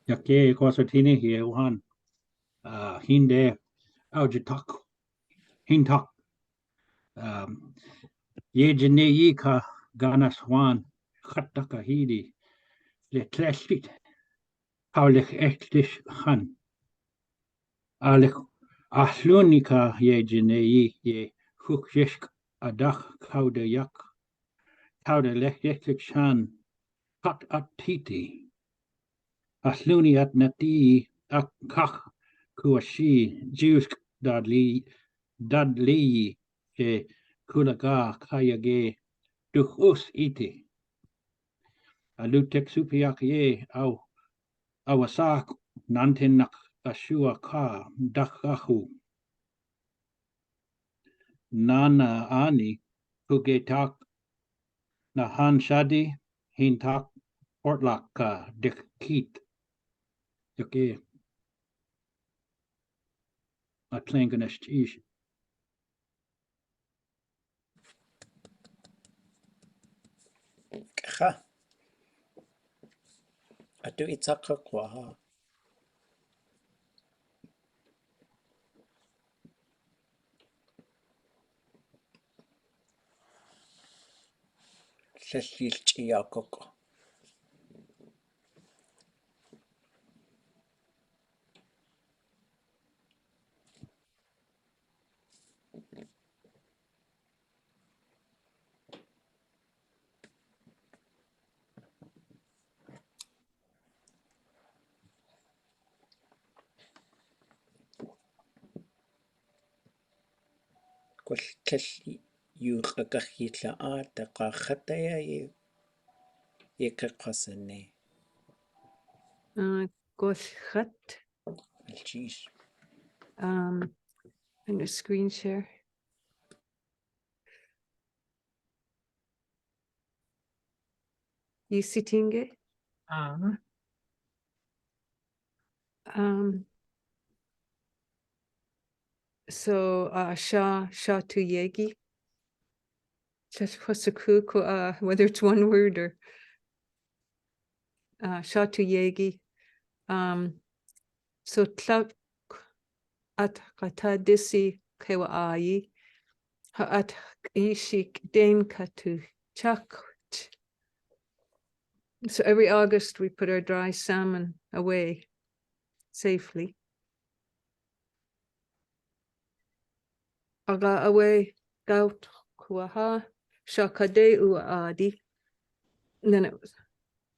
Yake kwasatini hi uhan hinde aujitak hintak yejene yika ganaswan khataka hidi le tleshit haulich echtlich han alich ahlunika yejene ye hukjesk adach kaude yak kaude lech shan kat atiti ahluni at nati ak kach kuashi jusk dadli ke kulaga kayage duchus iti alutek supiak ye au awasak nantenak ashua ka dachahu nana ani kugetak nahan shadi hintak portlak dikit yake atlanganish ish Kha atu itaka kwa Lilchi yakoko. Kul tlli yuqakahitla taqa khataya yekaqasane. Golchat. Alchish. I'm going to screen share. You sitting it? So Sha to Yegi. Whether it's one word or Sha to Yegi. So tlak at kata Dísi kewa ayi. At ishik den katu chak. So every August we put our dry salmon away safely. Aga away gout kuaha shakade ʼadul. And then it was,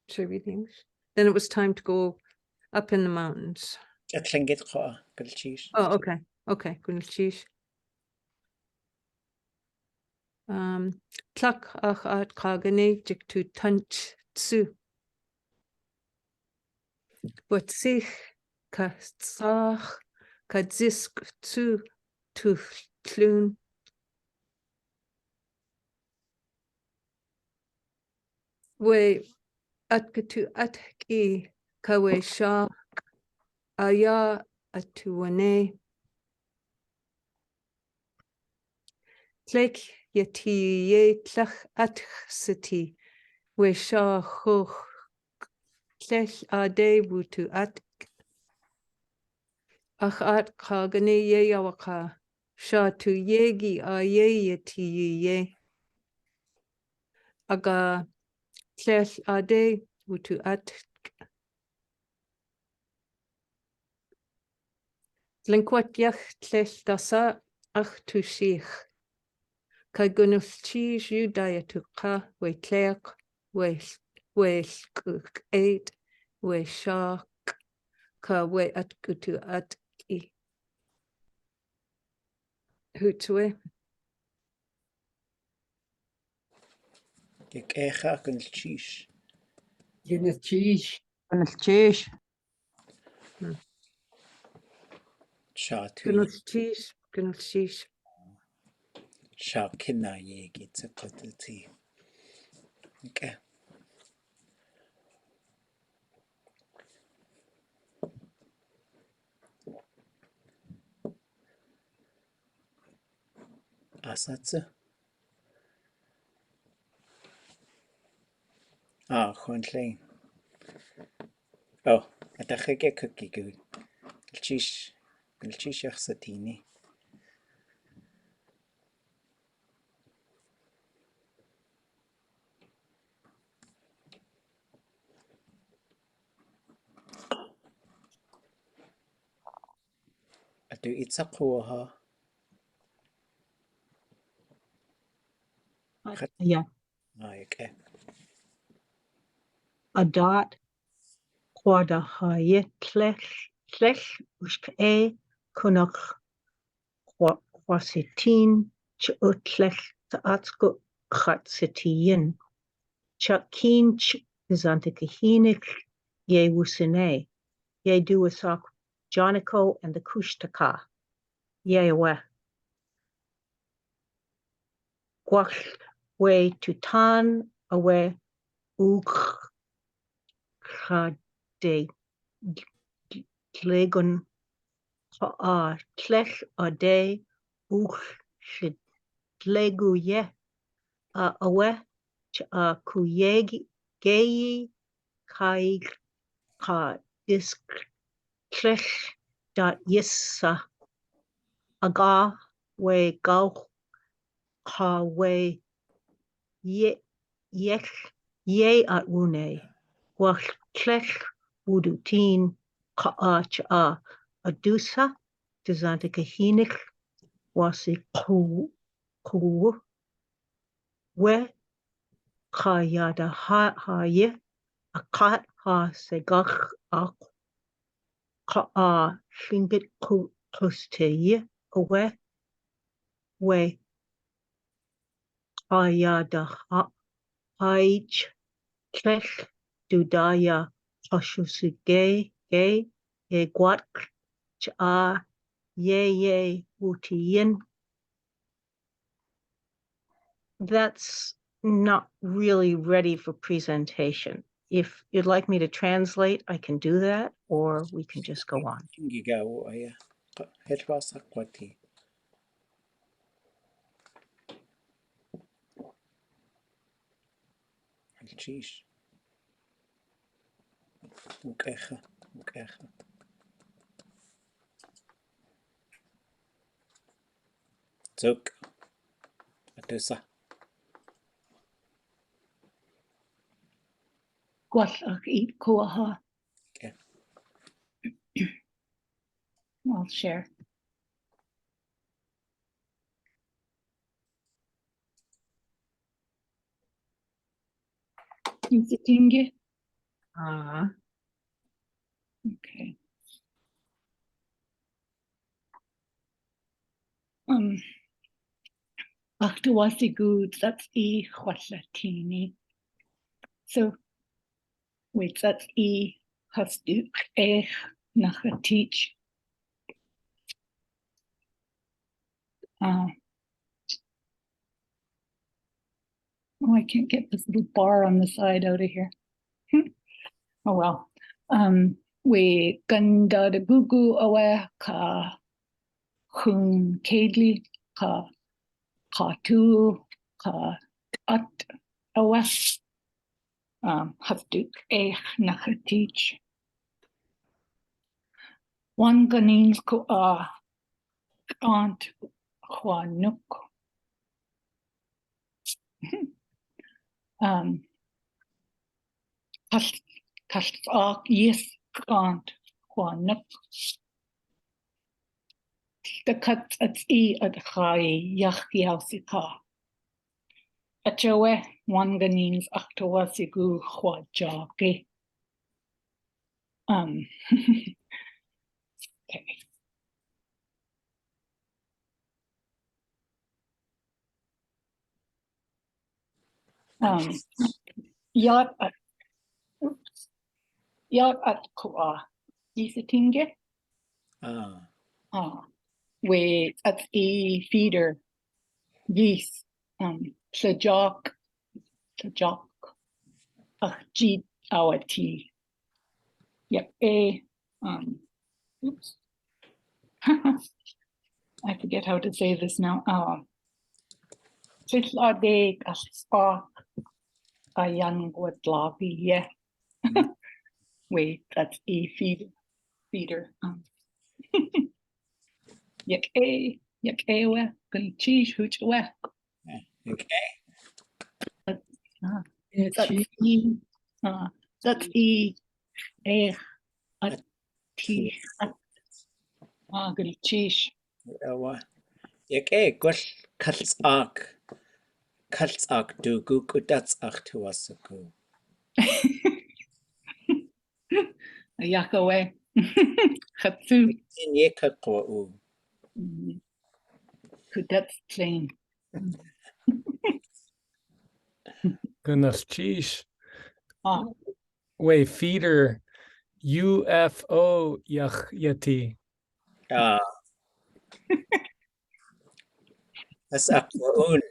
should I read the English? Then it was time to go up in the mountains. Atlangit kwa kalchish. Oh, okay. Okay. Gunilchish. Tlak ach at kagane jik to tunch tsu. But sich ka tsach ka zisk tsu to tlun. We atkatu atki kawe sha aya atuane. Tlek yeti ye tlach atchsiti we sha choch tlech ade wutu at ach at kagane ye yawaka sha tu yegi a ye yeti ye aga tlech ade wutu at Linkwat yach tlech dasa ach tu shich ka gunulchi ju dayatuka we tlech we eight we sha ka we at kutu at I hutwe Yekeha kalchish. Gunilchish. Shatu gunulchish shakina yegi tsakatuti. Okay. Asatsu. Huntling. Oh, أتخيك كوكي الشيش يخصتيني أدو يتسقوها Yeah, هايك adat quada haye tlech ushk kunach quasitin chutlech taatsko chatsitin chakin bizantikahinik ye wusine ye duasak jonico and the kushtaka ye we gwach we tutan awe uk de Glegon tlech ade uch glegu ye awe kuyegi geyi kai ka disk tlech dot yissa aga we gau ka we yech ye at wune wach tlech wudutin ka adusa dizantikahinik wasi ku we kayada haye akat ha segach ak ka fingit kusteye awe we kayada haij tlech dudaya hoshusige ye gwat ye wutiyin. That's not really ready for presentation. If you'd like me to translate, I can do that, or we can just go on. جاو أيه هتراس أقوتي الشيش وكأخة زوك أدوسة Okay. I'll share. Dísi. Okay. Achtuasi good, that's Wooxeexi. So, wait, that's hasduk nachatich. Oh, I can't get this little bar on the side out of here. Oh well. We ganda de gugu awe ka hun keitl ka tu ka at awe hasduk nachatich. One ganins ko aunt Juanuk. Kast yes aunt Juanuk. The cut at ʼadul.átgi yachgiausika. Achawe one ganins achtuasigu wooxeexi. Okay. Yat at kua. Dísi. We at feeder. Yes. S'eek. A'adlaan awati. Yep. Oops. I forget how to say this now. Keitl S'eek ayan wadlavi. Yeah. Wait, that's E feeder. Yak A we, gun cheese hooch we. Okay. Yeah, That's cheese. E. That's E A At T. Gun cheese. Okay, gwell caltsach do gugwdatsach to wasaku. Yak away. Hatsu. In yeka ko That's plain. Goodness, geez. Ah, Way feeder UFO yati. Has akwaun.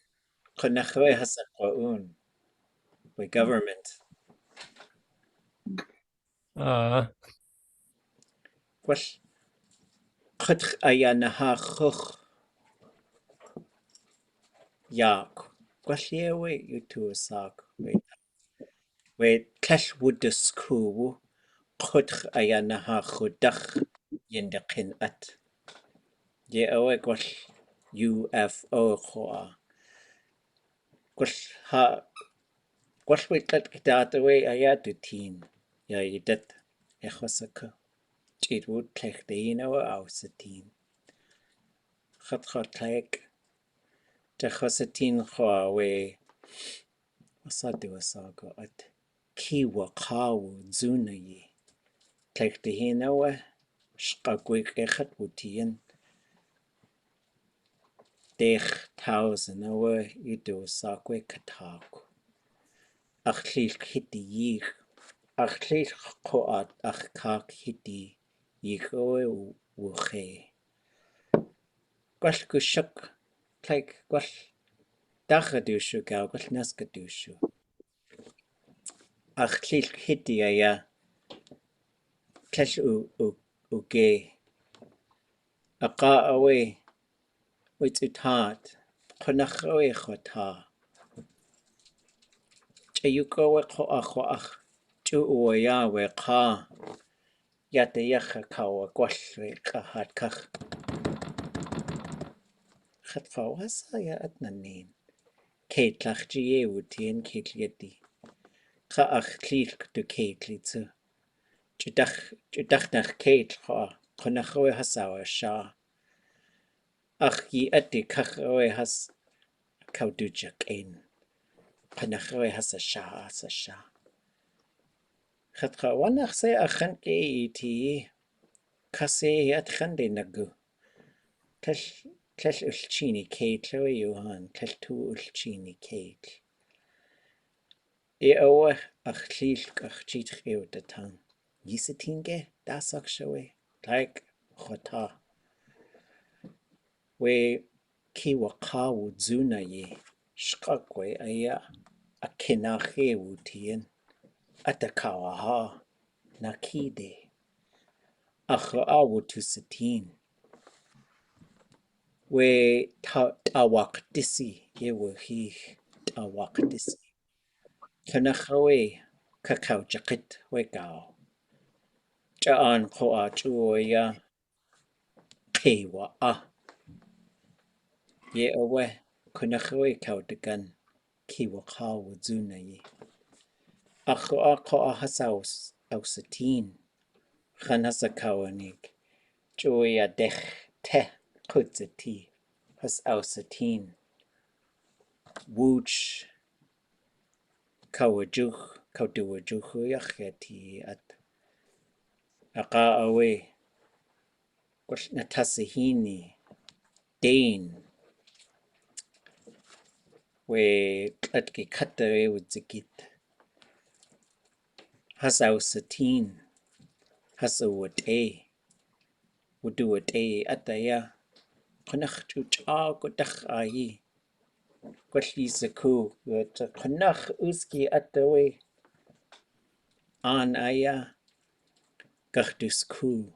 Konachwe has akwaun. By government. Gwell chudch ayanaha chuch. Yak. Gwell yewe you two sak. Wait, clash wood the school. Chudch ayanaha chudach. Yendakin at. Ye awe gwell UFO choa. Gwell wait let that away ayatu teen. Ya you did. Echosaka. It would take the inner house a teen. Hot like. The Hosatin Huawei Wasadu Wasago at Kiwa Kawu Zunayi. Take the Hinawa Skagwik Echat Wutian. Dech 1,000 hour you do Sakwe Katak. Achlich Hitty Yig. Achlich Koat Achkak Hitty Yigoe Wooche. Gwash Gushuk. Like gwash Dachadushu Gau Gwash Naskadushu. Achlich Hitty Aya. Clash uge. Aqa away. Wait it hard. Konach away chota. Chayuko we koach. Chu uya we ka. Yata yacha kawa gwashwe kahat kach. Chatfa wasa ya at nanin. Keitlach GA wutien keitl yeti. Kaach klilk du keitli zu. Chudach nach keitl ha. Konach away hasawa sha. Ach ye ati kach away has kaudujak in. Konach away has a sha. Chatcha wanach se achan ke iti. Kase at chande nagu. Tlell ulchini keitl away Johan. Tlell tu ulchini keitl. Awa ach tlilk ach chitch eo da tang. Yisatinge dasak shawe. Like chota. We kiwa kawu zuna ye. Shkakwe aya. A kinache wutien. Atakawa ha. Nakide. Acha awu tu satin. We tawak disi. Ye wo he. Tawak disi. Kanachawe. Kakao jakit we gao. Jaan koa chuoya. Kewa a. Ye awe. Kunachawe kaudagan. Kiwa kawu zuna ye. Acha koa hasaus. Ausatin. Chanasa kawanik. Joya dech te kutzati. Has ausatin. Wooch. Kawajuch. Kauduwajuchu yacheti at. Aqa awe. Kwash natasahini. Dane. We atki katare wudzikit. Has ausatin. Has a wood a. Would do it a ataya. Konach chuch a godach ahi. Kwashisaku. Konach uski atawe. An aya. Gachdus ku.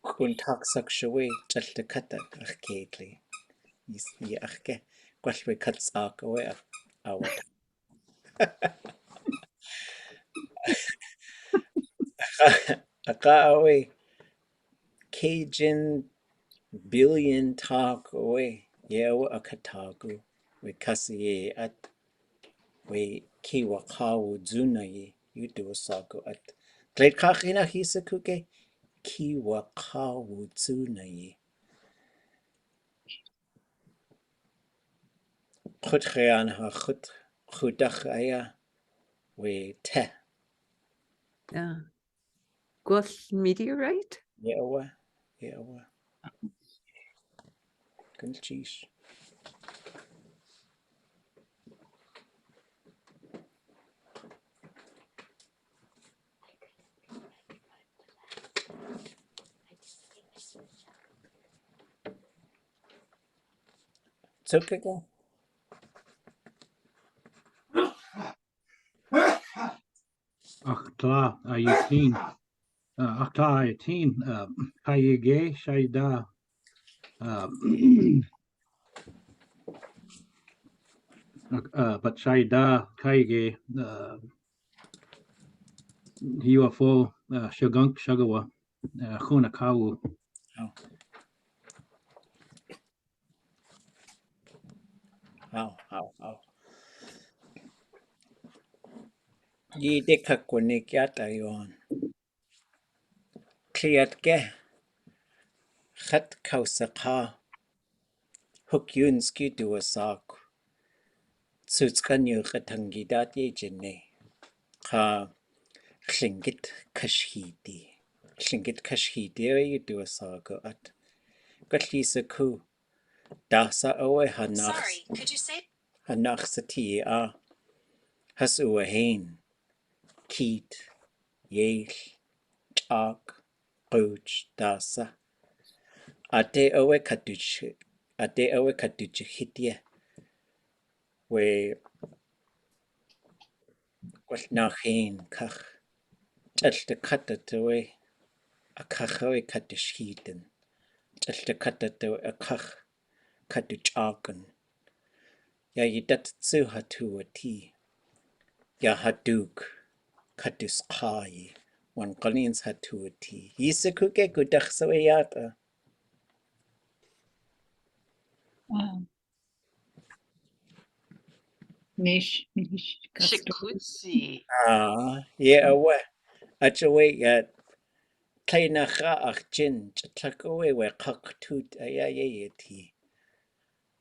Kun taksak shawe. Chalta kata ach keitli. Yisli achke. Kwashwe katsak away. Awat. Away. Cajun billion talk away. Yeah, a katagu. We kasi at we kiwakawu zunayi. You do a sago at. Glade kakina hisakuke. Kiwakawu zunayi. Khutrean ha khudach aya. We te. Yeah. Guelph meteorite? Yeah. Good cheese. It's okay. Achtla ayatin. Achtla ayatin. Kayege shaida. But shaida kayege. UFO shagunk shagawa. Hunakawu. Ow. Ye de kakunikyat ayon. Kliatke. Khat kausaka. Hukyunski duasak. Tsutskanyu katangidat ye jene. Ka klingit kashhidi. Klingit kashhidi ye duasago at. Gatlisaku. Dasa owe hanach. Sorry, could you say? Hanach sati a. Has uahain. Keitl. Yeil. ʼatánk. Wooch, Dísi. Ate owe katuch hitia. We nachin kach. Chalta katatowe. A kachowe katuch hiten. Chalta katatowe a kach katuch aken. Ya yidat tsu hatu ati. Ya haduk katus kai. Wan qalins hatu ati. Yisakuke kudach sawe yata. Nish. Shikutsi. Yeah, awe. Achawe yat. Kainacha ach jin. Chatlakowe we kaktut ayayati.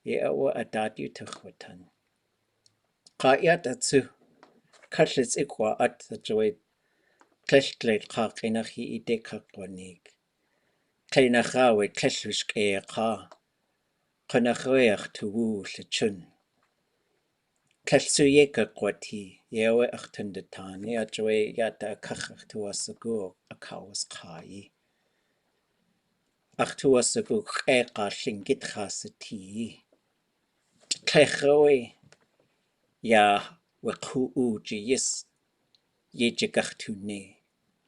Yeah, awa adadu tuchwatan. Kayat atsu. Katlis ikwa at achawe. Kleshtleit ka kainachi ide kakwanig. Kainacha we kleshlushk e ka. Kanachoeach tuwu lechun. Kleshsuye kakwati. Yewe ach tundetani. Achawe yata akachach tuwasagu akawas kai. Ach tuwasagu keka shingit khasati. Klechoe. Ya wekuu jis. Ye jagachtuné.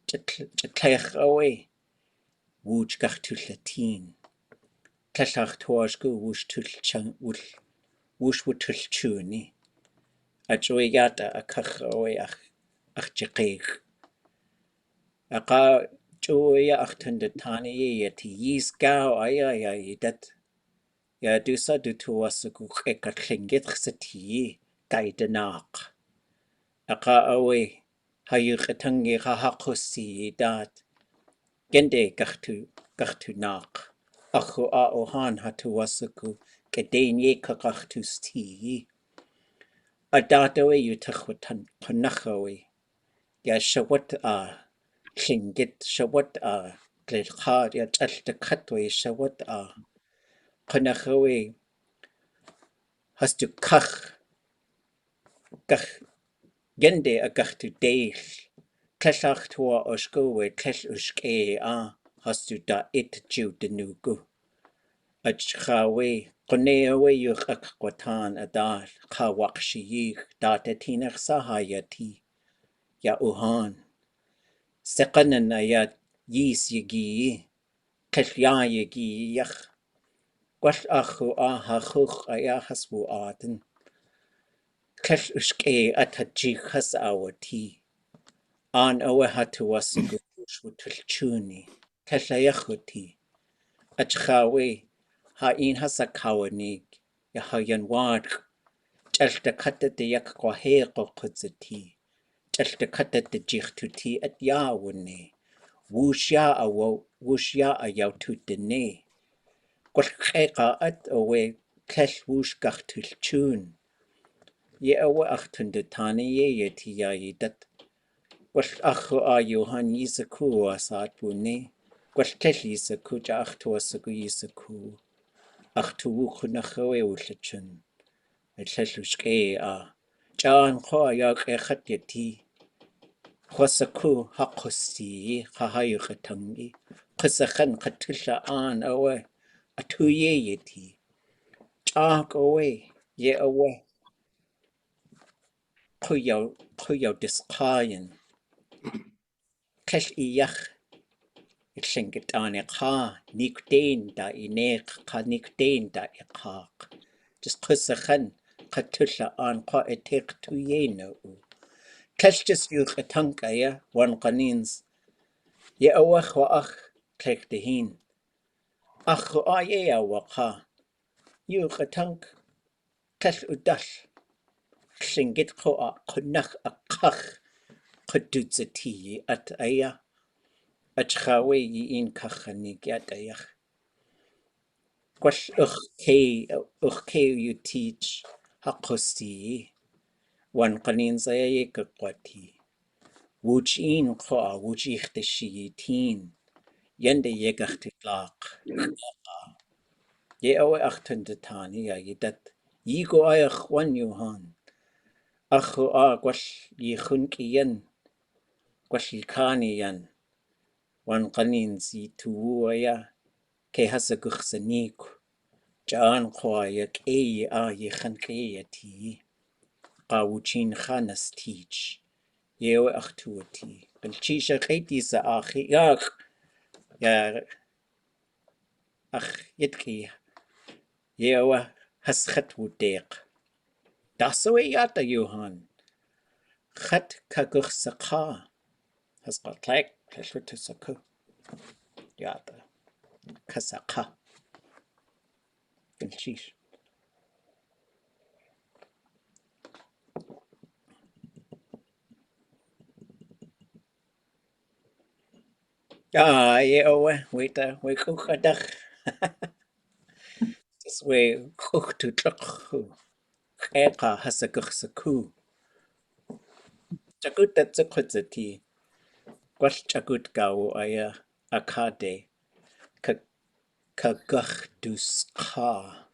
Klechoe. Wooch gachtulatin. Klechach tuwasgu wooch tulchan wooch wutulchuni. Ajoe yata akachoe ach jaqeeg. Aka joya ach tundetani yeti yis gao aya yidat. Ya dusa du tuwasagu eka klingit khsati. Gaidanak. Aka awe. Hayukatangi hahakosi dat. Gende gachtu nak. Aku a ohan hatuwasaku kedenye kakachtus ti. Adatawe yutachwatan panachawe. Ya shawat a. Klingit shawat a. Gledchad ya chalta katwe shawat a. Panachawe. Hastu kach. Gach. Gende a gachtu deil. Kleshach tua oshkowe klesh ushke a. Hastu da it ju denugu. Achchawe, Koneawe yuch akwatan adar, Kawakshi data tinach sahayati, Ya uhan. Sekanan ayat yis yagi, Keshya yagi yach, Gwash achu ahachuch ayahaswu aden, Kesh ushke atachik has awati, An awe hatu wasugush wutulchuni. Telayachuti. Achchawe. Ha in hasakawanig. Yahayan wad. Chelta kata de yak kwaheko kutzati. Chelta kata de jichtuti at yawune. Wooshya awo. Wooshya ayawtutene. Kwalkeka at awe. Kesh woosh gachtulchun. Ye awe achtundetani ye yeti yayidat. Gwell achu a Johan Yisaku asat bune. Gwell tell Yisaku ja achtu asagu Yisaku. Achtu wuchu nachawe ullachun. Telllushke a. Jan ho yak echat yeti. Hwasaku hakosi hahayu katangi. Kusachan katusha an awe. Atu ye yeti. Jak away. Ye awe. Kuyaw diskayan. Kesh iyach. Ikshinget an ka nikdeen da inek ka nikdeen da ikak. Just kusachan katusha an ka etek tu ye no. Kesh just yu ʼatánk ya wan qanins. Ye awach wa ach kek de hin. Ach a ye awacha. Yu ʼatánk kesh udal. Shingit ko a kunach a kach kudutzati at aya. Achchawe yi in kachanig at ayach. Gwash uch ke you teach hakosti. Wan qanins aya ye kakwati. Wooch in ko a wooch ich de shi teen. Yende ye gachti lak. Ye awe achtundetani ya yidat. Yigo ayach wan yuhan. Achu a gwash yi chunki yan. Gwash yi kani yan. Wan qanins yi tuwu aya. Ke hasa guchsanik. Jaan kwa yak e a ye chanke ya ti. Qa wuchin khanas teach. Ye awe achtuati. Bilchisha keiti sa achi yak. Ya ach yitki. Ye awe haschat wudeq. Dasawe yata yuhan. Chat kaguch saka. Hasqa tlek. Pleshutu saku. Yata. Kasaka. Bilchish. Ye awe. Waita. We kuchadach. This way. Kuch tu tluk. Eka hasaguch saku. Chagut dat zakutzati. Gwash chagut gau aya akade. Kagach dus ka.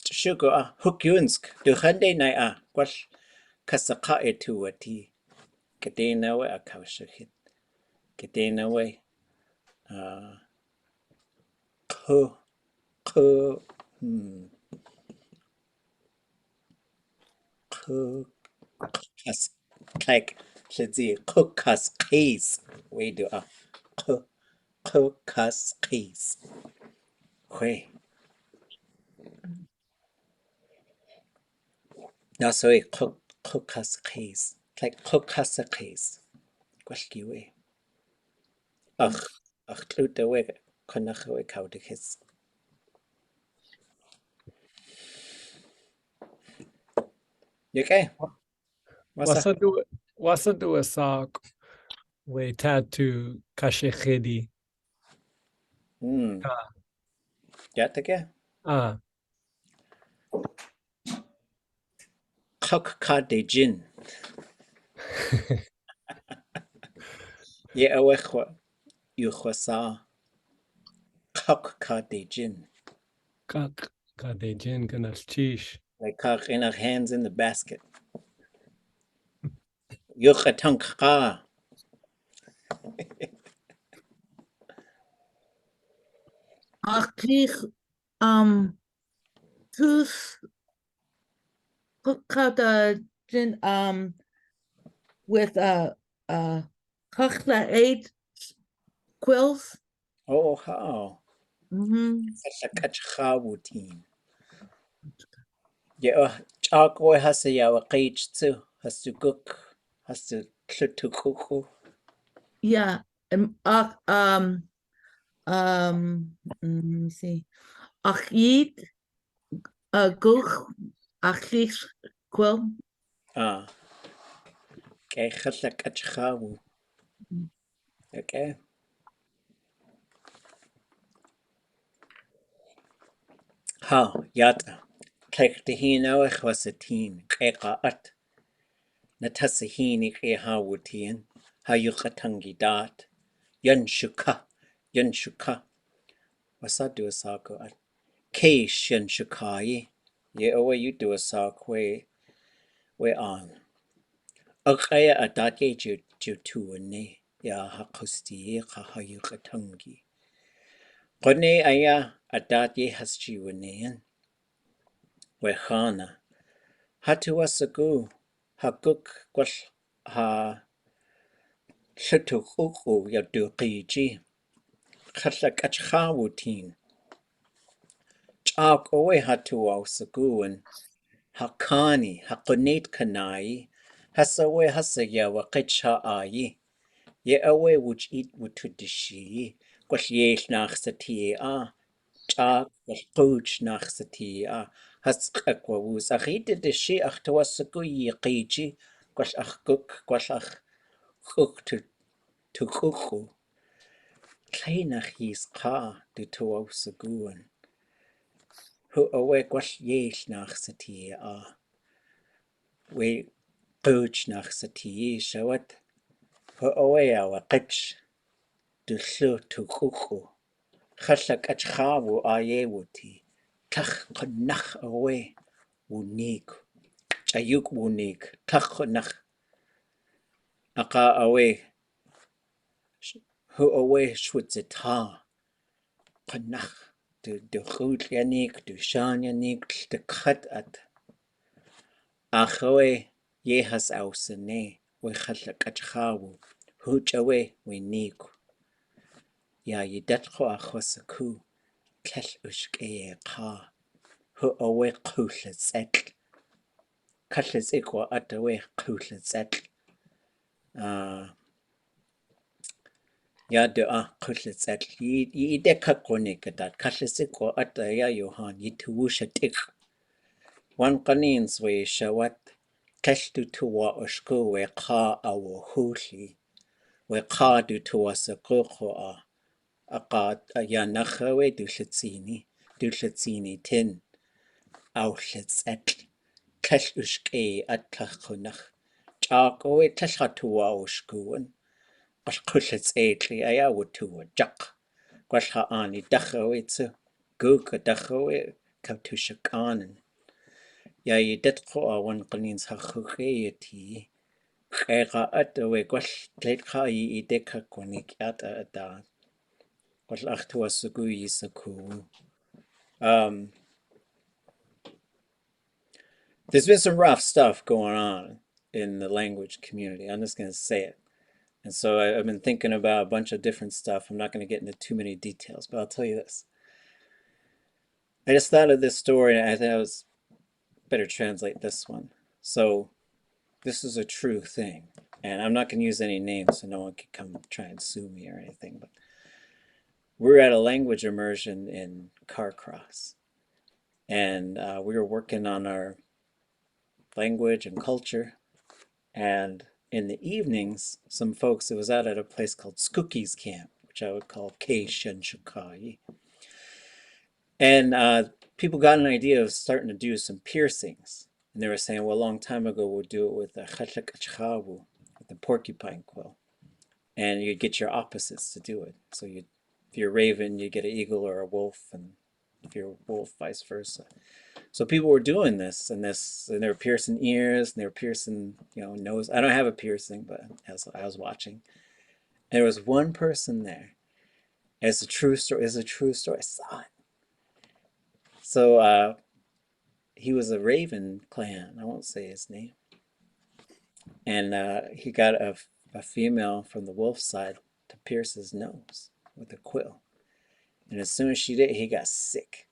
Sugar hukyunsk. Du hande na a. Gwash kasaka etuati. Kadena we akawshahit. Kadena we. Kas like should see kukas case. We do a kukas case. We. No, sorry, kukas case. Like kukas case. Gwashki we. Ach tlute we konach we kaudikis. You okay? Wasa do a sock we tattoo kashechedi. Ya take. Kok ka de jin. Ye awechwa. You khwasa. Kok ka de jin. Kak ka de jin ganas chish. Like kak in our hands in the basket. You ʼatánk ka. Aklich tus jin with Kachla 8 quills. Oh how. Kachcha wutin. Ye chak we has ya wa qich tsu has to cook has to Tlutukuku. Yeah. Let me see. A'chid, guch, a'chlis, quill. Okay, chalakachchawu. Okay. Ha, yata. Kektihin was a teen, kekaat. Natasahini kehawutien. Hayukatangi dat. Yanshuka. What's that do a sako at? Keish yanshukai. Ye owe you do a sak we on. Akaya adate jutuane. Ya hakusti kahayukatangi. Kone aya adate hasjiwanean. Wehana. Hatuasagu. Haguk kwash ha. Shutukuku yaduqiji. Katlakachhawutin. Chak owe hatuasaguan. Hakani, hakunit kanai. Hasawe hasaya wakitcha ayi. Ye awe which eat wutudishi. Kwash yesh nach satia. Chak kwash coach nach satia. Haskakwa wuz. Achite de shi achtuasagu ye qiji. Kwash achkuk, kwash ach cook to kuku. Kleinach his ka de tuasaguan. Hu awe kwash yesh nach satia. We coach nach satia shawat. Hu awe awa qitch. De slu to kuku. Chashak achchawu ayewuti. Tach konach awe. Wunik. Chayuk wunik. Tach konach. Aka awe. Hu awe shwitzita. Konach. De goed yanik. De shan yanik. De kat at. Achawe. Yehas ausene. We chashak achchawu. Huch awe. We niku. Ya yidatcho achosaku. Kel ushke ka. Hu awe kushlet etl. Kashlet ikwa at awe kushlet etl. Ya de kushlet etl. Yi deka konik dat. Kashlet ikwa at ya yohan. Yituwusha tik. Wan kanins we shawat. Keshtu tuwa ushku we ka awo huli. We ka du tuwa sakuko a. Aqad ya nachawe du shlitsini. Du shlitsini tin. Auschlitz etl. Kesh ushke at klachunach. Chak owe kesh hatuwa ushkuan. Kwash kushlitz etli aya wutua jak. Kwash haani dachawe tsu. Guka dachawe kaptushakanen. Ya yidetko a wan kanins hachuke yati. Kega at awe kwash tletka yi ideka konik at adan. Kwash achtua sugu yisaku. There's been some rough stuff going on in the language community. I'm just going to say it. And so I've been thinking about a bunch of different stuff. I'm not going to get into too many details, but I'll tell you this. I just thought of this story, and I thought I was better translate this one. So this is a true thing. And I'm not going to use any names so no one can come try and sue me or anything. But we're at a language immersion in Carcross. And we were working on our language and culture. And in the evenings, some folks, it was out at a place called Skookie's Camp, which I would call Keishin Shukai. And people got an idea of starting to do some piercings. And they were saying, well, a long time ago, we'll do it with the chachakachchawu, with the porcupine quill. And you'd get your opposites to do it. So if you're a raven, you get an eagle or a wolf, and if you're a wolf, vice versa. So people were doing this, and they were piercing ears, and they were piercing, nose. I don't have a piercing, but as I was watching, and there was one person there. It's a true story. It's a true story. I saw it. So he was a Raven clan. I won't say his name. And he got a female from the wolf side to pierce his nose with a quill. And as soon as she did, he got sick.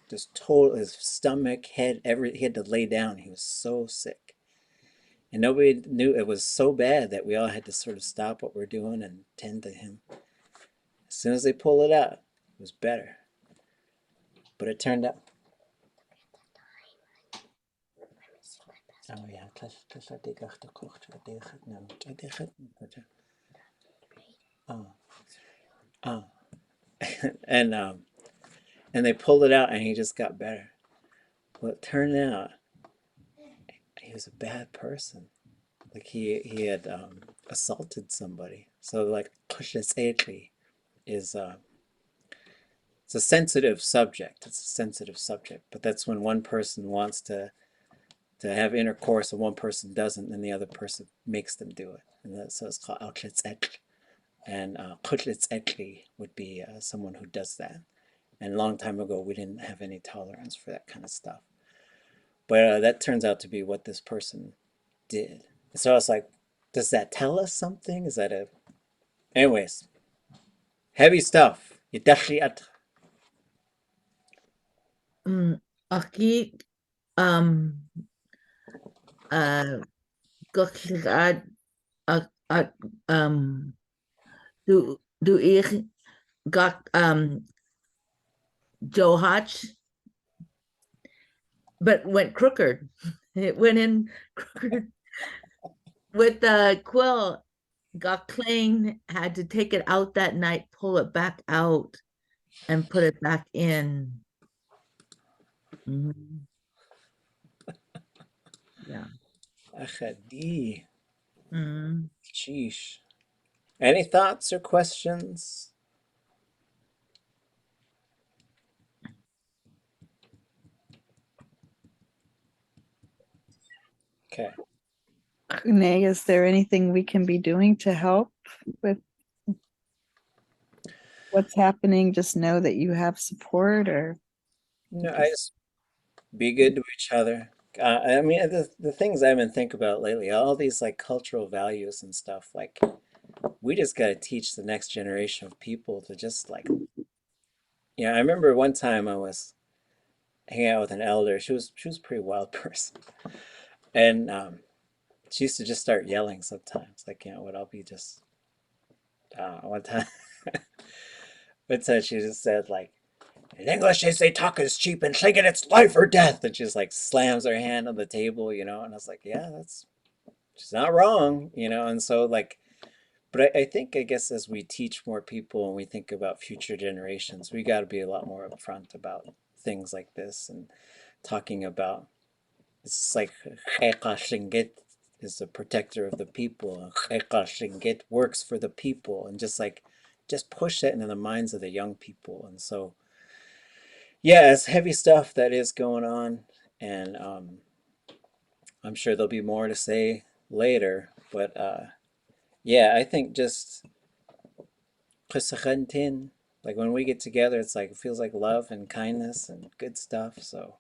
Just total, his stomach, head, he had to lay down. He was so sick. And nobody knew it was so bad that we all had to sort of stop what we're doing and tend to him. As soon as they pull it out, it was better. But it turned out. Oh yeah, and they pulled it out and he just got better. Well, it turned out he was a bad person. Like he had assaulted somebody. So like wooxeexi is it's a sensitive subject. It's a sensitive subject. But that's when one person wants to have intercourse and one person doesn't, and the other person makes them do it. And so it's called ʼadul.átgi. And wooxeexi would be someone who does that. And a long time ago, we didn't have any tolerance for that kind of stuff. But that turns out to be what this person did. So I was like, does that tell us something? Is that a... Anyways, heavy stuff. ʼadul.átgi. Aki gochad do ich got Johach, but went crooked. It went in crooked with the quill. Got clean, had to take it out that night, pull it back out, and put it back in. Yeah. Achadi. Mm. Sheesh. Any thoughts or questions? Okay. Nay, is there anything we can be doing to help with what's happening? Just know that you have support, or No, I just be good to each other. I mean, the things I've been thinking about lately, all these like cultural values and stuff, like we just got to teach the next generation of people to just like, I remember one time I was hanging out with an elder. She was a pretty wild person, and she used to just start yelling sometimes. Like, what I'll be just one time, she just said like, in English they say talk is cheap and thinking it's life or death, and she just like slams her hand on the table, and I was like, yeah, she's not wrong, and so like, but I think, I guess, as we teach more people and we think about future generations, we got to be a lot more upfront about things like this and talking about, it's like wooxeexi is the protector of the people, and wooxeexi works for the people, and just push that into the minds of the young people. And so, yeah, it's heavy stuff that is going on, and I'm sure there'll be more to say later, but yeah, I think just like when we get together, it's like, it feels like love and kindness and good stuff. So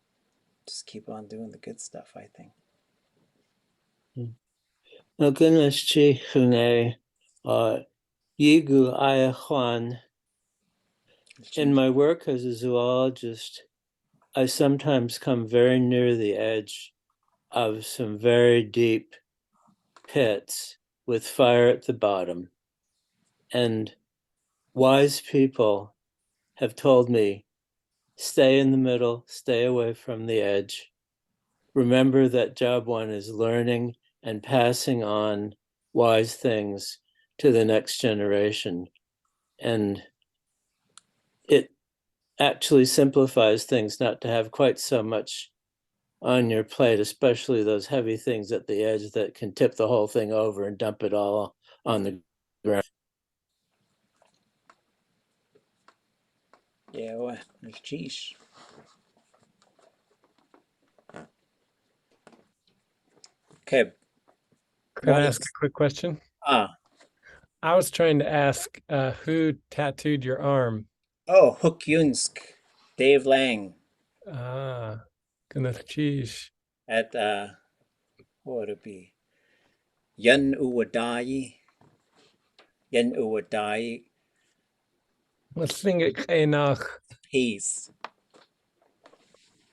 just keep on doing the good stuff, I think. In my work as a zoologist, I sometimes come very near the edge of some very deep pits with fire at the bottom. And wise people have told me, stay in the middle, stay away from the edge. Remember that job one is learning and passing on wise things to the next generation. And it actually simplifies things not to have quite so much on your plate, especially those heavy things at the edge that can tip the whole thing over and dump it all on the ground. Yeah, well, geez. Okay. Can I ask a quick question? I was trying to ask who tattooed your arm? Oh, Hook Dave Lang. Geez. At what would it be? Yan Uwadai. Peace.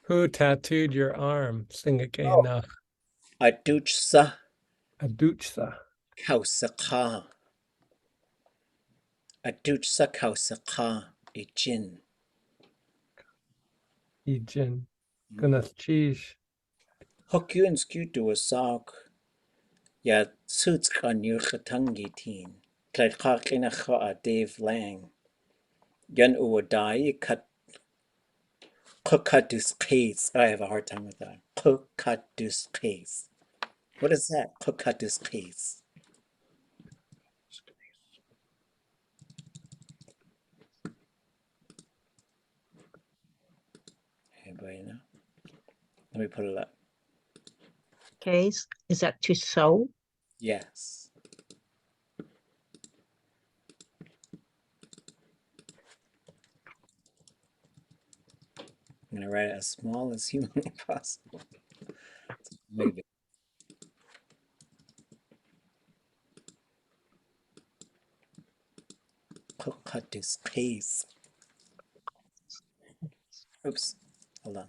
Who tattooed your arm? A'dul'sa. Aduchsa. Kausaqa. Aduchsa kausaqa. Ijin. Ijin. Gunath cheese. Hokyun skutu a sock. Ya suits kan yuchatangi teen. Kleidkakinacha a Dave Lang. Yan uwadai cut. Kukadus case. I have a hard time with that. Kukadus case. What is that? Kukadus case. Anybody know? Let me put it up. Case, is that to sew? Yes. I'm going to write it as small as humanly possible. Maybe. Kukadus case. Oops. Hold on.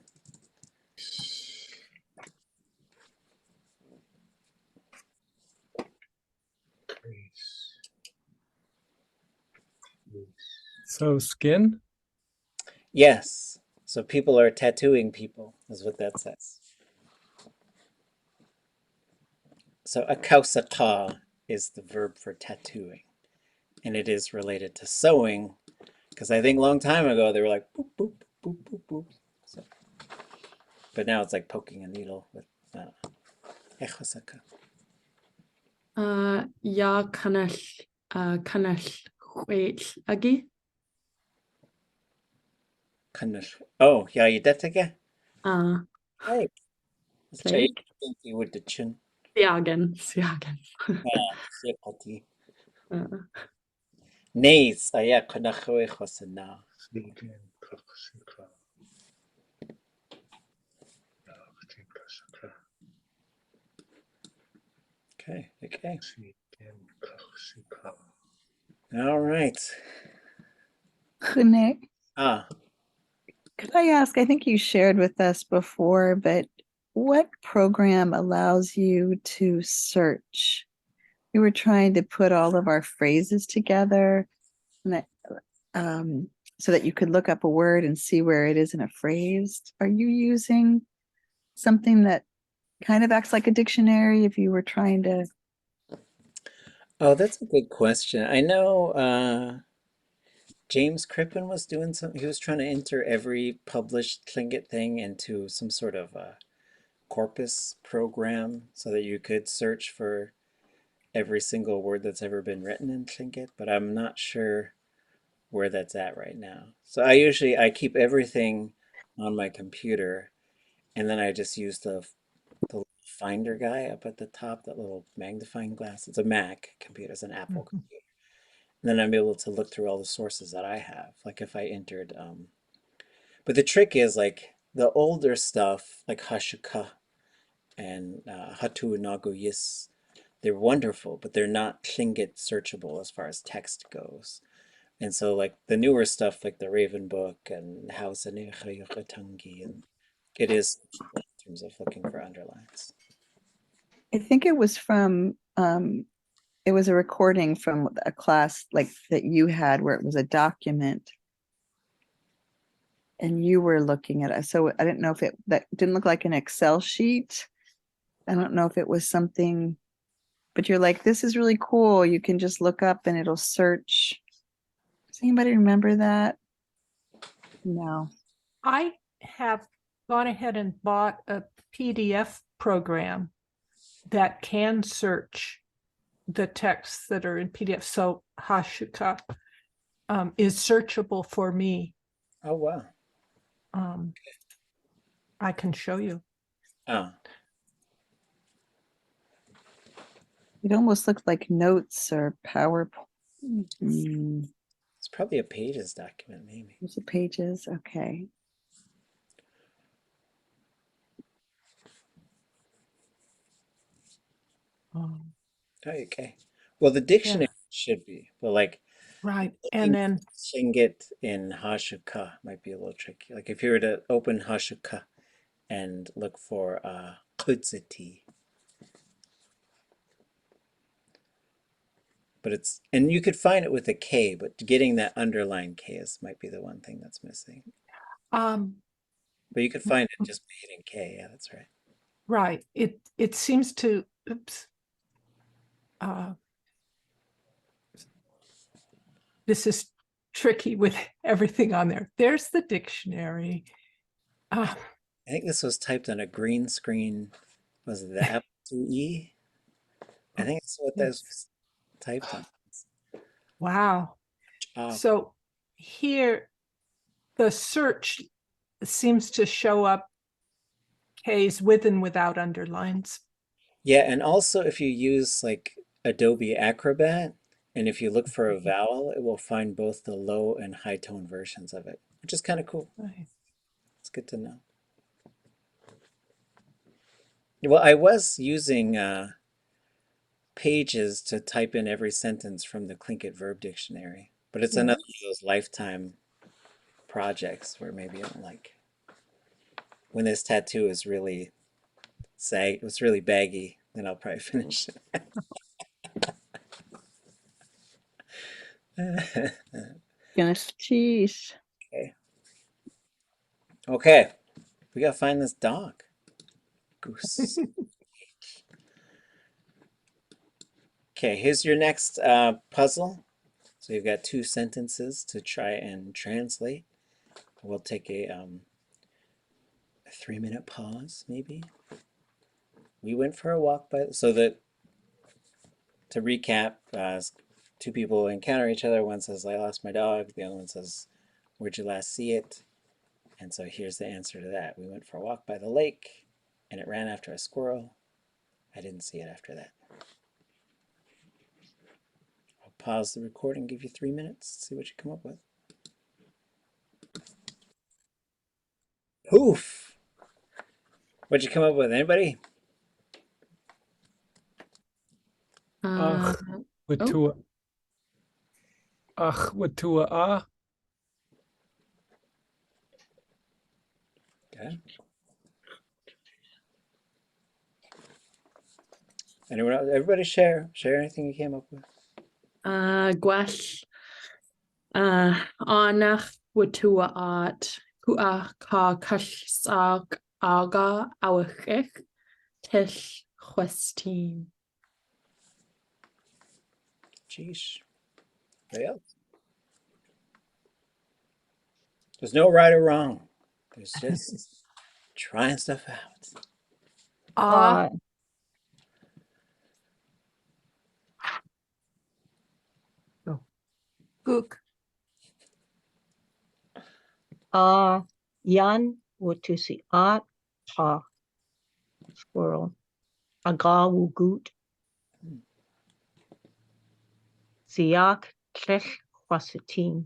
So skin? Yes. So people are tattooing people, is what that says. So akausaka is the verb for tattooing. And it is related to sewing, because I think a long time ago they were like boop, boop, boop, boop, boop. So, but now it's like poking a needle with echosaka. Ya canal wooch agi. Oh, yeah, you did again? Right. Like You would the chin. Siagen. Nays, yeah, kanachwechosana. Okay, okay. All right. Gune, Ah, could I ask, I think you shared with us before, but what program allows you to search? We were trying to put all of our phrases together and that, so that you could look up a word and see where it is in a phrase. Are you using something that kind of acts like a dictionary if you were trying to? oh, that's a good question. I know James Crippen was doing something. He was trying to enter every published Tlingit thing into some sort of corpus program so that you could search for every single word that's ever been written in Tlingit, but I'm not sure where that's at right now. So I keep everything on my computer, and then I just use the finder guy up at the top, that little magnifying glass. It's a Mac computer, it's an Apple computer. And then I'm able to look through all the sources that I have. Like if I entered, but the trick is like the older stuff, like Hashuka and Hatu Nagu Yis, they're wonderful, but they're not Tlingit searchable as far as text goes. And so like the newer stuff, like the Raven Book and House and and it is searchable in terms of looking for underlines. I think it was from it was a recording from a class like that you had where it was a document and you were looking at it. So I didn't know if that didn't look like an Excel sheet. I don't know if it was something, but you're like, this is really cool. You can just look up and it'll search. Does anybody remember that? No. I have gone ahead and bought a PDF program that can search the texts that are in PDF. So Hashuka is searchable for me. Oh, wow. I can show you. Oh. It almost looked like notes or PowerPoint. It's probably a Pages document, maybe. There's the Pages. Okay. Okay. Well, the dictionary should be, but like, right. And then Tlingit in Hashuka might be a little tricky. Like if you were to open Hashuka and look for Kutziti. but it's, and you could find it with a K, but getting that underlined K might be the one thing that's missing. But you could find it just made in K. Yeah, that's right. Right. It seems to, this is tricky with everything on there. There's the dictionary. I think this was typed on a green screen. Was it the Apple IIe? I think that's what this was typed on. Wow. So here, the search seems to show up K's with and without underlines. Yeah, and also if you use like Adobe Acrobat, and if you look for a vowel, it will find both the low and high tone versions of it, which is kind of cool. Nice. It's good to know. Well, I was using Pages to type in every sentence from the Tlingit verb dictionary, but it's another of those lifetime projects where maybe I'm like, when this tattoo is really it's really baggy, then I'll probably finish it. Yes, cheese. Okay, we gotta find this dog. Goose. Okay, here's your next puzzle. So you've got 2 sentences to try and translate. We'll take a 3-minute pause, maybe. We went for a walk by, so that, to recap, 2 people encounter each other. One says, I lost my dog. The other one says, where'd you last see it? And so here's the answer to that. We went for a walk by the lake, and it ran after a squirrel. I didn't see it after that. I'll pause the recording, give you 3 minutes, see what you come up with. Poof! What'd you come up with? Anybody? Watua. Watua. Okay. Anyone else? Everybody share anything you came up with. Gwell. Anach watua art. Kua ka kashsag aga awachich. Tish chwestin. Jeez. Anybody else? There's no right or wrong. There's just trying stuff out. Gook. Yan watusi art ha squirrel. Aga wugut. S'eek klech chwasatin.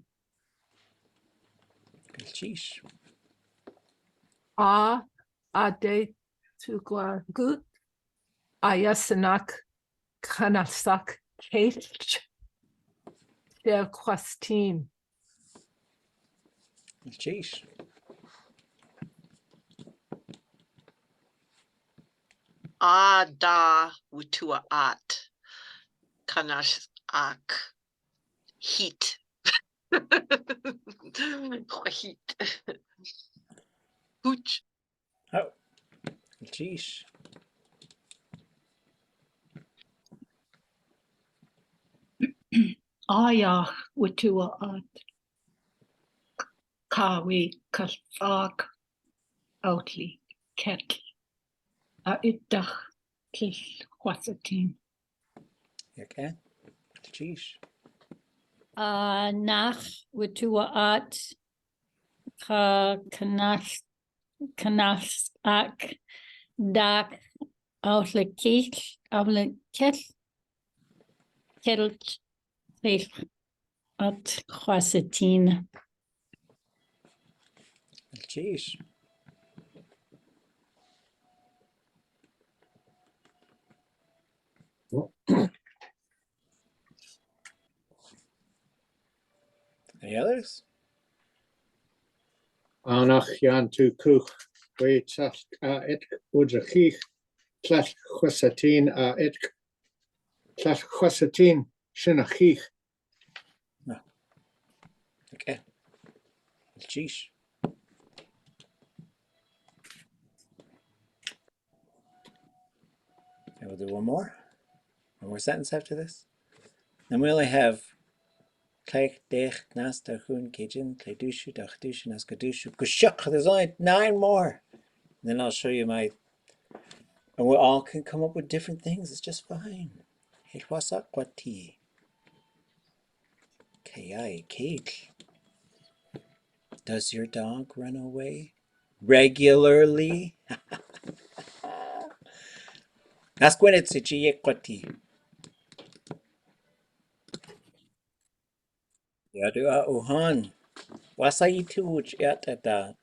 Sheesh. Ade tugla gut. Ayasanak kanasak keitl. Der kwastin. Sheesh. Da wutua at kanash ak heat. Heat. Wooch. Oh, jeez. Ayach watua at kawi kalfag outli keitl. A'idach kish chwasatin. Okay. Jeez. Nach watua at ka kanash ak dak outlikich keitl at chwasatin. Jeez. Any others? Anach yan tu kuch wooxeexi it wooxeexi tlech chwasatin it tlech chwasatin. Shinachich. No. Okay. Sheesh. And we'll do one more sentence after this. And we only have there's only 9 more. And then I'll show you my, and we all can come up with different things. It's just fine. Keitl. Does your dog run away regularly? That's when it's a Yadu uhan. Wasa itu wooch at that.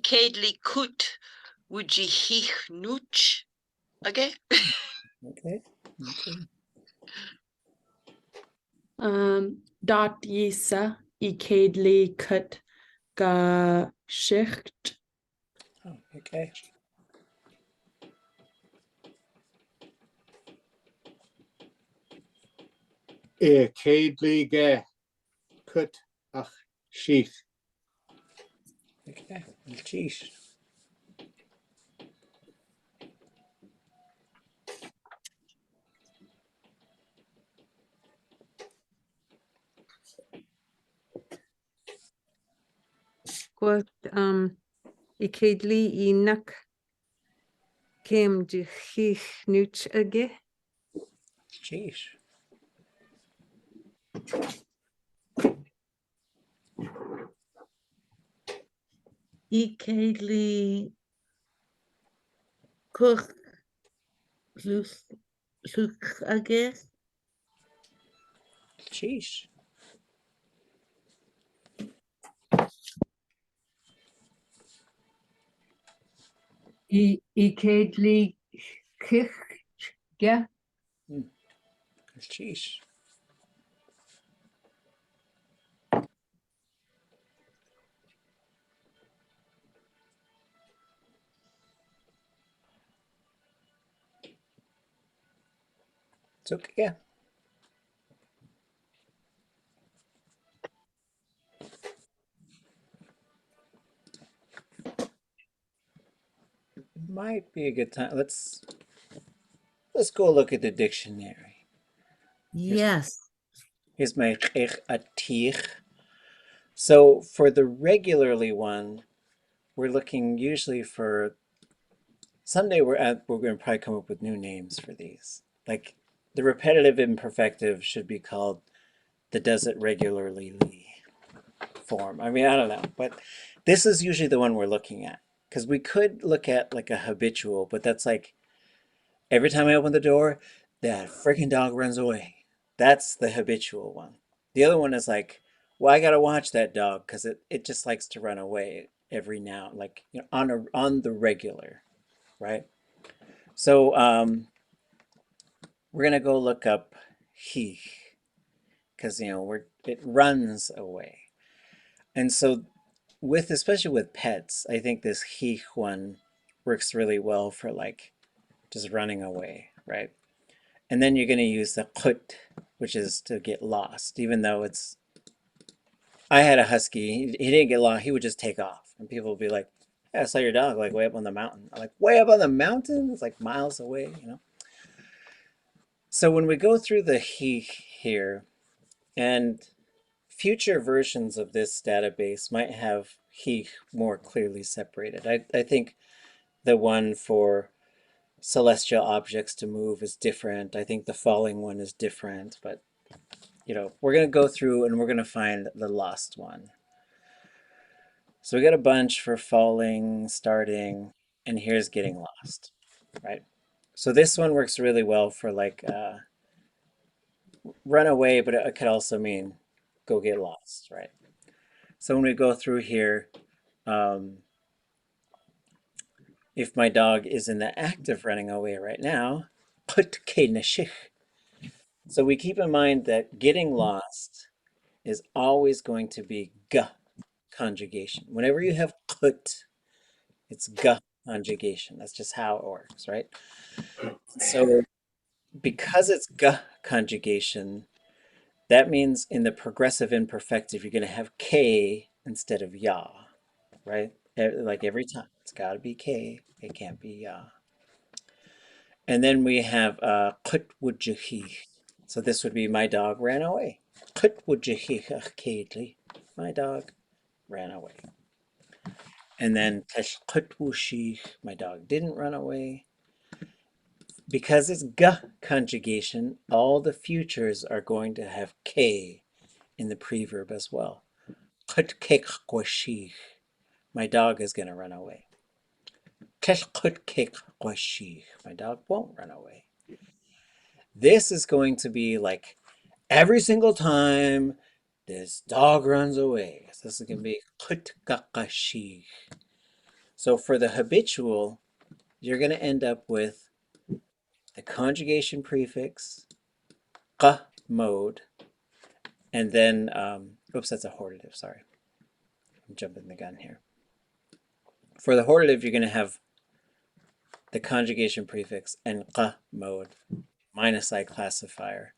Keitl kut wooxeexi nooch. Okay. Okay. Dot Yisa keitl kut geschicht. Oh, okay. Keitl ge kut ach sheich. Okay. Sheesh. What keitl inak came to nooch again. Sheesh. keitl cook again. Sheesh. keitl kich. Yeah. Sheesh. It's okay. Yeah. Might be a good time. Let's go look at the dictionary. Yes. Here's my ʼatánk. So for the regularly one, we're looking usually for, someday we're going to probably come up with new names for these. Like the repetitive imperfective should be called the does it regularly form. I mean, I don't know, but this is usually the one we're looking at, because we could look at like a habitual, but that's like every time I open the door, that freaking dog runs away. That's the habitual one. The other one is like, well, I gotta watch that dog because it just likes to run away every now, like, you know, on the regular, right? So we're gonna go look up he, because you know it runs away, and so especially with pets, I think this he one works really well for like just running away, right? And then you're going to use the kut, which is to get lost, even though it's, I had a husky, he didn't get lost, he would just take off. And people would be like, yeah, I saw your dog like way up on the mountain. I'm like, way up on the mountain? It's like miles away, you know? So when we go through the he here, and future versions of this database might have he more clearly separated. I think the one for celestial objects to move is different. I think the falling one is different, but you know, we're going to go through and we're going to find the lost one. So we got a bunch for falling, starting, and here's getting lost, right? So this one works really well for like run away, but it could also mean go get lost, right? So when we go through here, if my dog is in the act of running away right now, it's So we keep in mind that getting lost is always going to be g conjugation. Whenever you have kut, it's g conjugation. That's just how it works, right? So because it's g conjugation, that means in the progressive imperfective, you're going to have k instead of ya, right? Like every time, it's got to be k. It can't be ya. And then we have kut wooxeexi. So this would be my dog ran away. Kut wooxeexi keitl. My dog ran away. And then kut wooxeexi. My dog didn't run away. Because it's g conjugation, all the futures are going to have k in the preverb as well. Kut keitl. My dog is going to run away. Kut keitl. My dog won't run away. This is going to be like every single time this dog runs away. So this is going to be kut kakashi. So for the habitual, you're going to end up with the conjugation prefix, ka mode, and then, oops, that's a hortative, sorry. I'm jumping the gun here. For the hortative, you're going to have the conjugation prefix and ka mode, minus I classifier.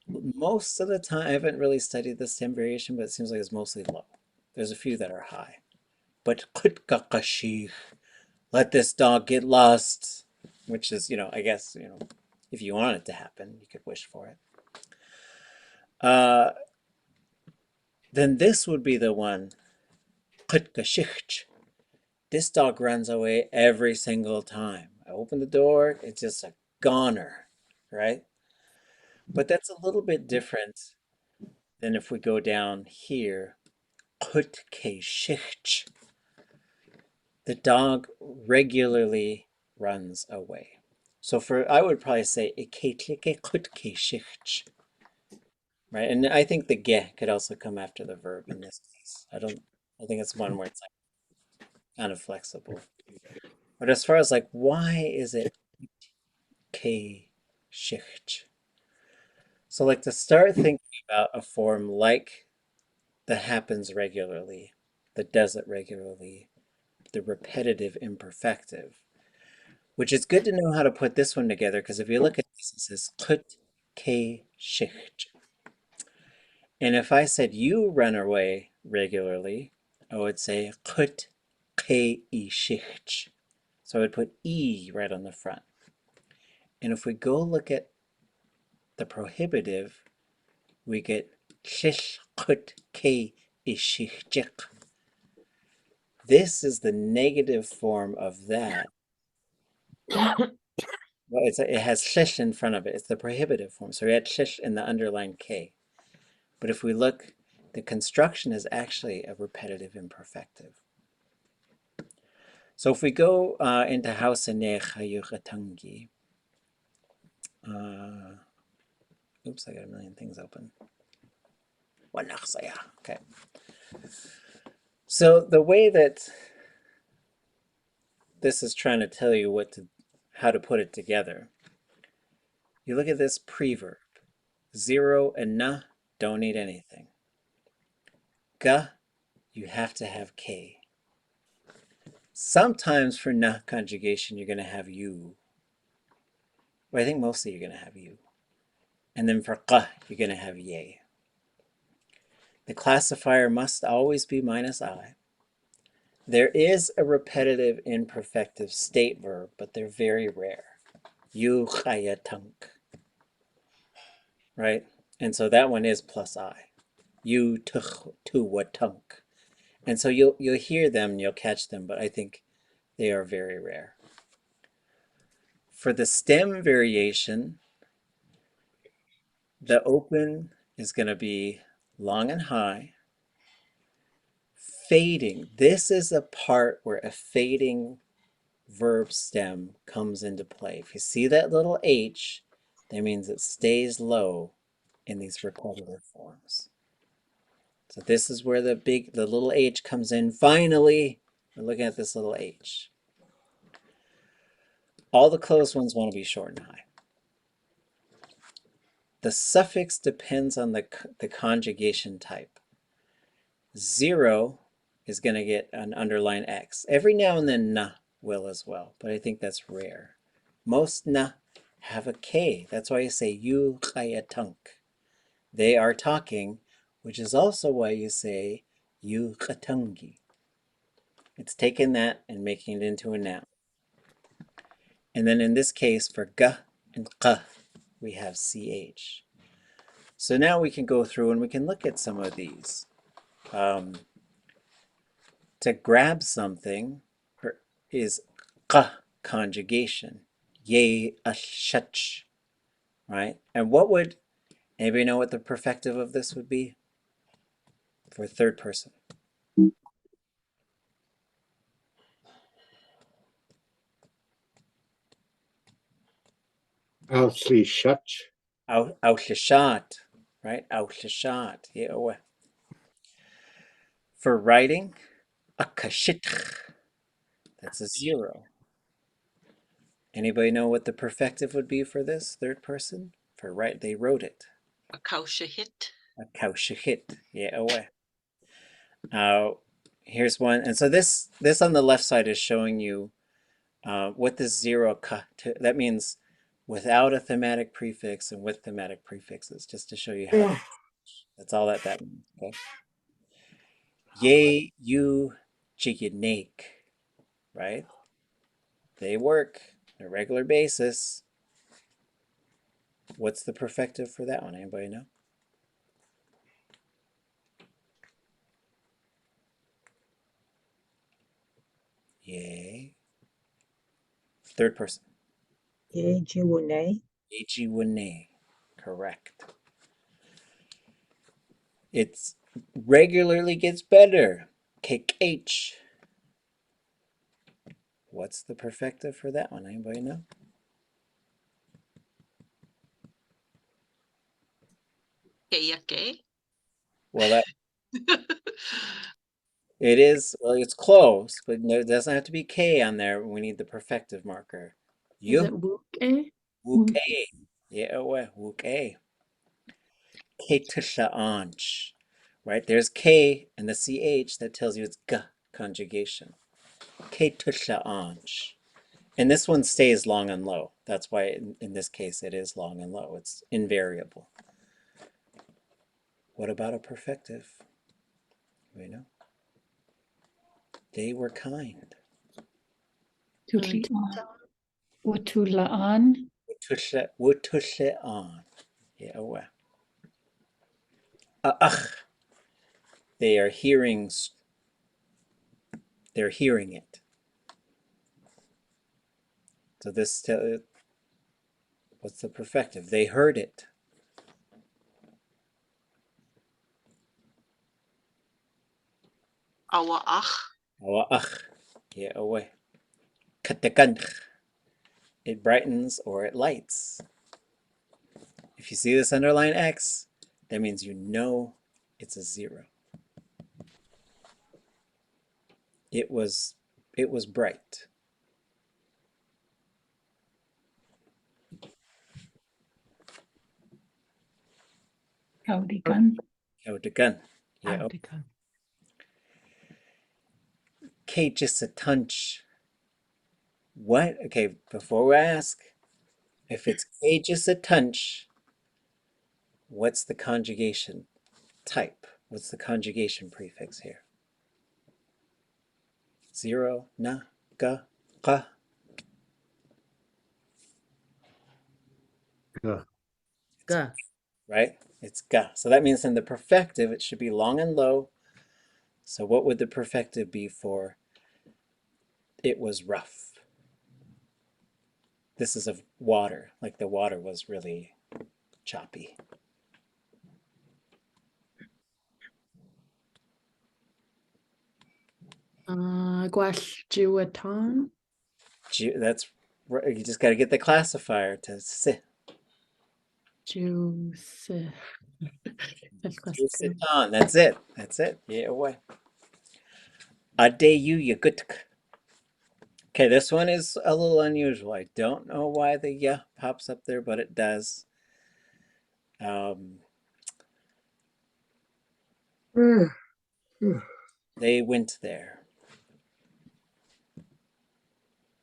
Most of the time, I haven't really studied the stem variation, but it seems like it's mostly low. There's a few that are high. But kut kakashi, let this dog get lost, which is, I guess, if you want it to happen, you could wish for it. Then this would be the one, kut kashich. This dog runs away every single time. I open the door, it's just a goner, right? But that's a little bit different than if we go down here, kut keshich. The dog regularly runs away. So I would probably say right? And I think the ge could also come after the verb in this case. I think it's one where it's like kind of flexible. But as far as like, why is it ke shicht? So like to start thinking about a form like that happens regularly, that does it regularly, the repetitive imperfective, which is good to know how to put this one together, because if you look at this, it says kut ke shicht. And if I said you run away regularly, I would say kut ke shicht. So I would put e right on the front. And if we go look at the prohibitive, we get shish kut ke shicht. This is the negative form of that. Well, it has shish in front of it. It's the prohibitive form. So we had shish in the underlined k. But if we look, the construction is actually a repetitive imperfective. So if we go into ʼatánk, oops, I got a million things open. Okay. So the way that this is trying to tell you how to put it together, you look at this preverb. 0 and na don't need anything. Ga, you have to have k. Sometimes for na conjugation, you're going to have you. But I think mostly you're going to have you. And then for qa, you're going to have ye. The classifier must always be minus I. There is a repetitive imperfective state verb, but they're very rare. Wooxeexi, right? And so that one is plus I. Wooxeexi. And so you'll hear them and you'll catch them, but I think they are very rare. For the stem variation, the open is going to be long and high. Fading. This is a part where a fading verb stem comes into play. If you see that little h, that means it stays low in these repetitive forms. So this is where the little h comes in. Finally, we're looking at this little h. All the closed ones want to be short and high. The suffix depends on the conjugation type. 0 is going to get an underline X. Every now and then na will as well, but I think that's rare. Most na have a K. That's why you say ʼatánk. They are talking, which is also why you say wooxeexi. It's taking that and making it into a noun. And then in this case, for g and q, we have ch. So now we can go through and we can look at some of these. To grab something is q conjugation. Ye ashach, right? And what would, anybody know what the perfective of this would be? For third person. A'adlaan, right? A'adlaan. Yeah. For writing, akashitch. That's a 0. Anybody know what the perfective would be for this third person? For right, they wrote it. Akaushahit. Akaushahit. Yeah. Here's one, and so this on the left side is showing you what this 0 that means without a thematic prefix and with thematic prefixes, just to show you how. That's all that means. Okay. Ye, you, chikinake, right? They work on a regular basis. What's the perfective for that one? Anybody know? Yay. Third person. Yejiwune. Yejiwune. Correct. It's regularly gets better. KH. What's the perfective for that one? Anybody know? Keyake. Well, that it is. Well, it's close, but no, it doesn't have to be K on there. We need the perfective marker. Is it wooke? Wooke. Yeah, wooke. Keitl, right? There's K and the CH that tells you it's G conjugation. Keitl. And this one stays long and low. That's why in this case it is long and low. It's invariable. What about a perfective? We know. They were kind. Wooxeexi. Wooxeexi. Yeah. They are hearing. They're hearing it. So this, what's the perfective? They heard it. Awaach. Yeah, away. Katakanch. It brightens or it lights. If you see this underline X, that means you know it's a 0. It was bright. Kaudikan. Yeah. Okay, just a tunch. What? Okay, before we ask, if it's K just a tunch, what's the conjugation type? What's the conjugation prefix here? 0, na, ga, ka. Ga. Right? It's ga. So that means in the perfective, it should be long and low. So what would the perfective be for it was rough? This is of water, like the water was really choppy. Gwashjiwatan. That's right. You just got to get the classifier to sit. Juice. That's it. That's it. Yeah, away. Adeyu yagutuk. Okay, this one is a little unusual. I don't know why the ya pops up there, but it does. They went there.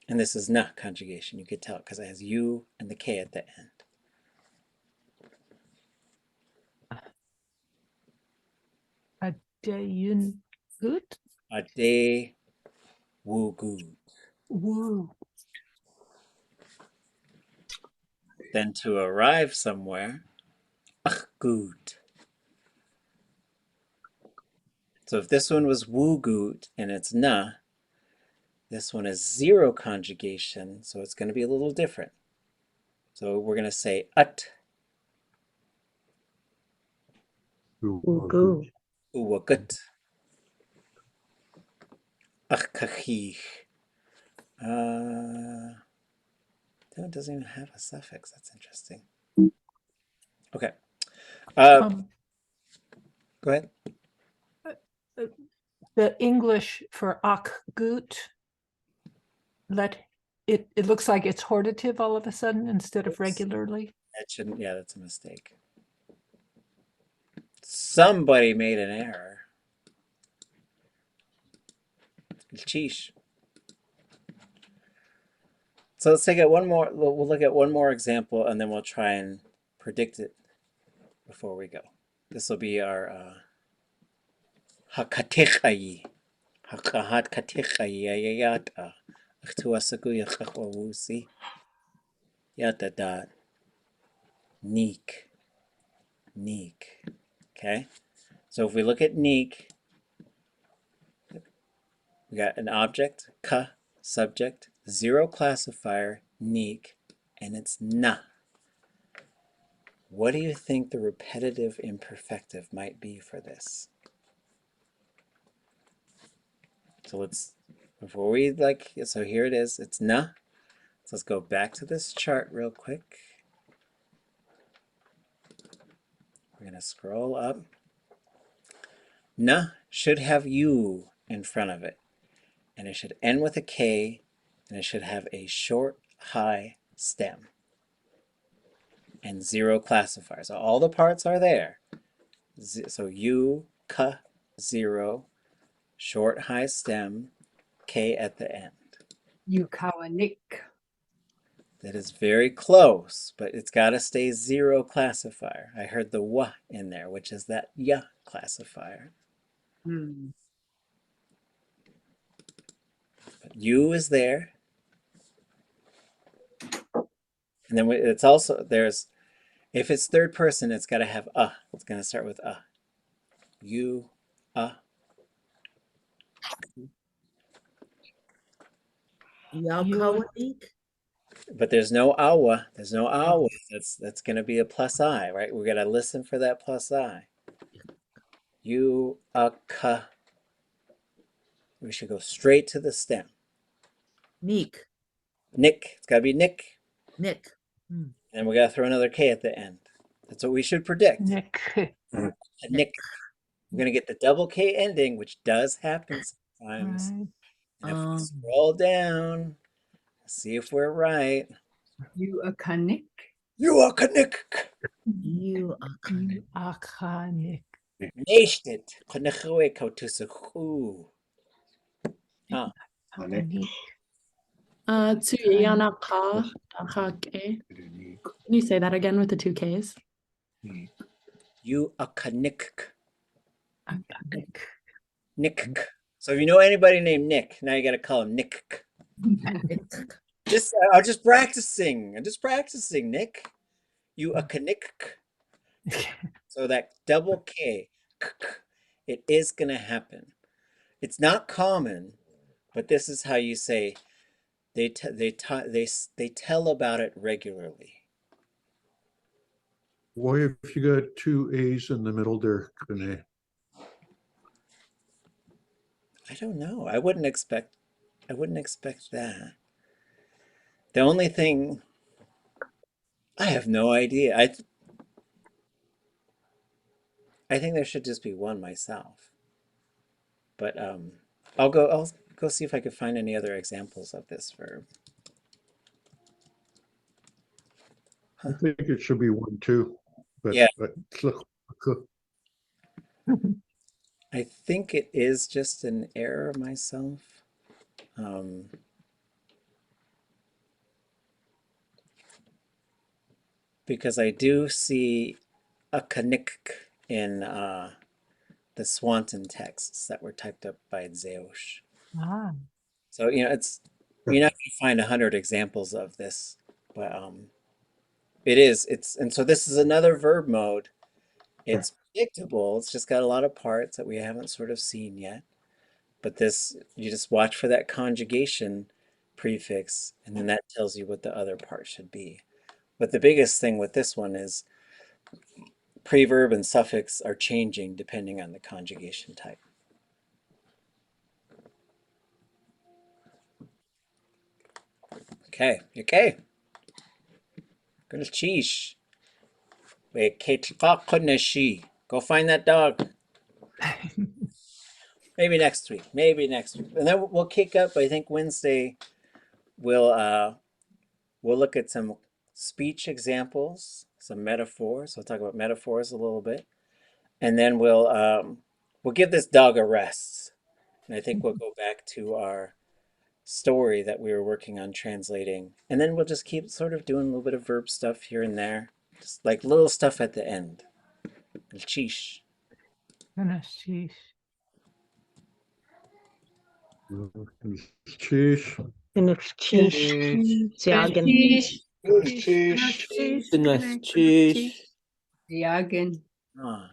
And this is na conjugation. You could tell because it has U and the K at the end. A day good? A day woo good. Woo. Then to arrive somewhere, good. So if this one was woo good and it's na, this one is zero conjugation, so it's going to be a little different. So we're going to say at. Uwagut. Uwagut. Achkachich. It doesn't even have a suffix. That's interesting. Okay. Go ahead. The English for gut, it looks like it's hortative all of a sudden instead of regularly. That shouldn't, yeah, that's a mistake. Somebody made an error. Sheesh. So let's take it one more, we'll look at one more example and then we'll try and predict it before we go. This will be our hakatichayi. Hakahat katichayi yata. Achtuasaku yakawusi. Yata dot. Neek. Neek. Okay? So if we look at neek, we got an object, ka, subject, zero classifier, neek, and it's na. What do you think the repetitive imperfective might be for this? So let's, before we so here it is, it's na. So let's go back to this chart real quick. We're going to scroll up. Na should have you in front of it. And it should end with a K, and it should have a short, high stem. And zero classifier. So all the parts are there. So U, K, zero, short, high stem, K at the end. Yukawanik. That is very close, but it's got to stay zero classifier. I heard the wa in there, which is that ya classifier. But U is there. And then it's also, there's, if it's third person, it's got to have It's going to start with You, But there's no awa. There's no awa. That's going to be a plus I, right? We got to listen for that plus I. You, ka. We should go straight to the stem. Neek. Nick. It's got to be Nick. Nick. And we got to throw another K at the end. That's what we should predict. Nick. Nick. We're going to get the double K ending, which does happen sometimes. Right. And if we scroll down, see if we're right. You a kanik. You are kanik. You are kanik. Neishtet. Kanikwe kautusaku. Tsuyanaka Dahake. Can you say that again with the two Ks? You are kanik. Nick. So if you know anybody named Nick, now you got to call him Nick. I'm just practicing. I'm just practicing, Nick. You a kanik. So that double K, it is going to happen. It's not common, but this is how you say they tell about it regularly. Why if you got two A's in the middle there, Kane? I don't know. I wouldn't expect that. The only thing, I have no idea. I think there should just be one myself. But I'll go see if I could find any other examples of this verb. I think it should be one too. Yeah. I think it is just an error myself. Because I do see a kanik in the Swanton texts that were typed up by Zeosh. Ah. So, you know, you're not going to find 100 examples of this, but and so this is another verb mode. It's predictable. It's just got a lot of parts that we haven't sort of seen yet. But this, you just watch for that conjugation prefix, and then that tells you what the other part should be. But the biggest thing with this one is preverb and suffix are changing depending on the conjugation type. Okay, okay. Gonna cheesh. Wait, keitl. Go find that dog. Maybe next week. Maybe next week. And then we'll kick up. I think Wednesday we'll look at some speech examples, some metaphors. We'll talk about metaphors a little bit. And then we'll give this dog a rest. And I think we'll go back to our story that we were working on translating. And then we'll just keep sort of doing a little bit of verb stuff here and there. Just like little stuff at the end. Cheesh. Sheesh. Cheesh. Jagen. Ah,